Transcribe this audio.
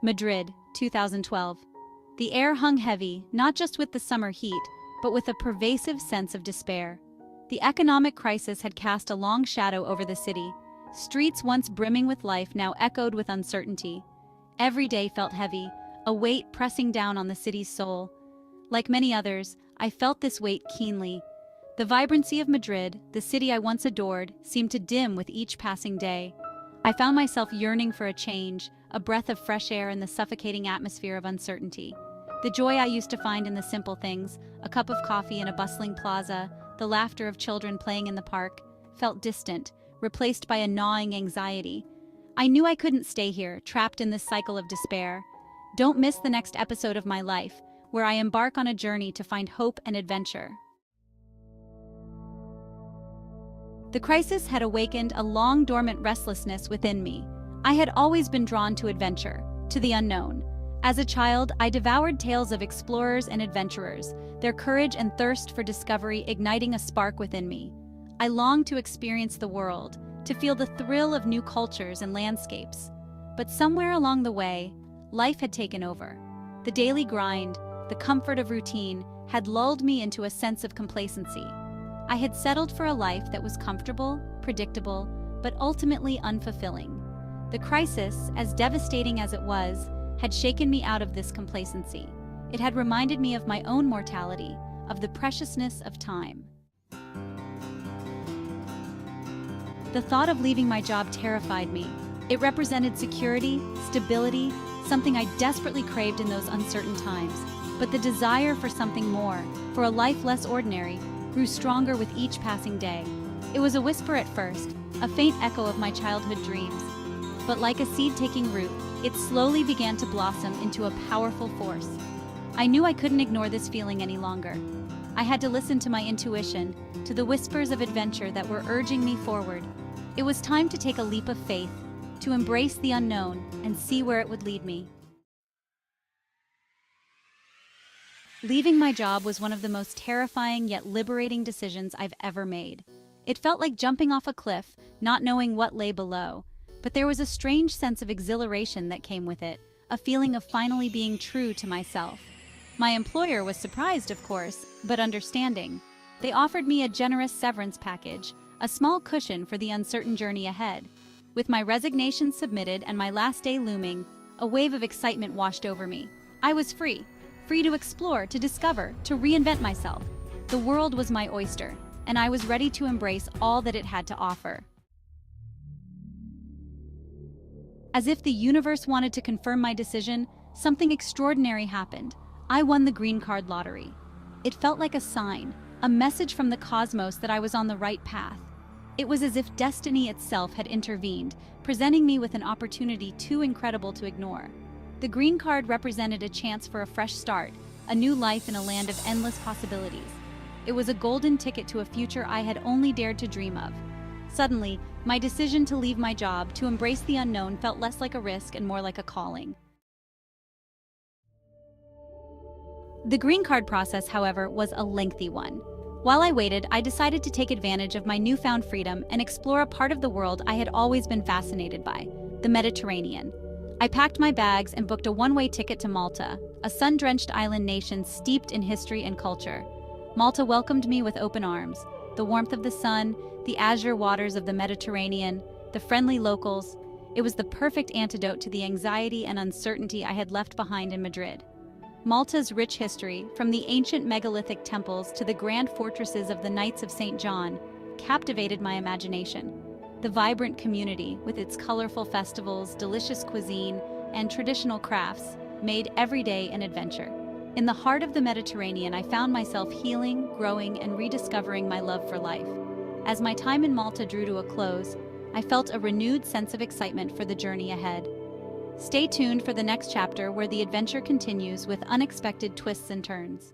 Madrid, 2012. The air hung heavy, not just with the summer heat, but with a pervasive sense of despair. The economic crisis had cast a long shadow over the city. Streets once brimming with life now echoed with uncertainty. Every day felt heavy, a weight pressing down on the city's soul. Like many others, I felt this weight keenly. The vibrancy of Madrid, the city I once adored, seemed to dim with each passing day. I found myself yearning for a change, a breath of fresh air in the suffocating atmosphere of uncertainty. The joy I used to find in the simple things, a cup of coffee in a bustling plaza, the laughter of children playing in the park, felt distant, replaced by a gnawing anxiety. I knew I couldn't stay here, trapped in this cycle of despair. Don't miss the next episode of my life, where I embark on a journey to find hope and adventure. The crisis had awakened a long-dormant restlessness within me. I had always been drawn to adventure, to the unknown. As a child, I devoured tales of explorers and adventurers, their courage and thirst for discovery igniting a spark within me. I longed to experience the world, to feel the thrill of new cultures and landscapes. But somewhere along the way, life had taken over. The daily grind, the comfort of routine, had lulled me into a sense of complacency. I had settled for a life that was comfortable, predictable, but ultimately unfulfilling. The crisis, as devastating as it was, had shaken me out of this complacency. It had reminded me of my own mortality, of the preciousness of time. The thought of leaving my job terrified me. It represented security, stability, something I desperately craved in those uncertain times. But the desire for something more, for a life less ordinary, grew stronger with each passing day. It was a whisper at first, a faint echo of my childhood dreams. But like a seed taking root, it slowly began to blossom into a powerful force. I knew I couldn't ignore this feeling any longer. I had to listen to my intuition, to the whispers of adventure that were urging me forward. It was time to take a leap of faith, to embrace the unknown and see where it would lead me. Leaving my job was one of the most terrifying yet liberating decisions I've ever made. It felt like jumping off a cliff, not knowing what lay below. But there was a strange sense of exhilaration that came with it, a feeling of finally being true to myself. My employer was surprised, of course, but understanding. They offered me a generous severance package, a small cushion for the uncertain journey ahead. With my resignation submitted and my last day looming, a wave of excitement washed over me. I was free to explore, to discover, to reinvent myself. The world was my oyster, and I was ready to embrace all that it had to offer. As if the universe wanted to confirm my decision, something extraordinary happened. I won the green card lottery. It felt like a sign, a message from the cosmos that I was on the right path. It was as if destiny itself had intervened, presenting me with an opportunity too incredible to ignore. The green card represented a chance for a fresh start, a new life in a land of endless possibilities. It was a golden ticket to a future I had only dared to dream of. Suddenly, my decision to leave my job, to embrace the unknown, felt less like a risk and more like a calling. The green card process, however, was a lengthy one. While I waited, I decided to take advantage of my newfound freedom and explore a part of the world I had always been fascinated by, the Mediterranean. I packed my bags and booked a one-way ticket to Malta, a sun-drenched island nation steeped in history and culture. Malta welcomed me with open arms. The warmth of the sun, the azure waters of the Mediterranean, the friendly locals. It was the perfect antidote to the anxiety and uncertainty I had left behind in Madrid. Malta's rich history, from the ancient megalithic temples to the grand fortresses of the Knights of St. John, captivated my imagination. The vibrant community, with its colorful festivals, delicious cuisine, and traditional crafts, made every day an adventure. In the heart of the Mediterranean, I found myself healing, growing, and rediscovering my love for life. As my time in Malta drew to a close, I felt a renewed sense of excitement for the journey ahead. Stay tuned for the next chapter where the adventure continues with unexpected twists and turns.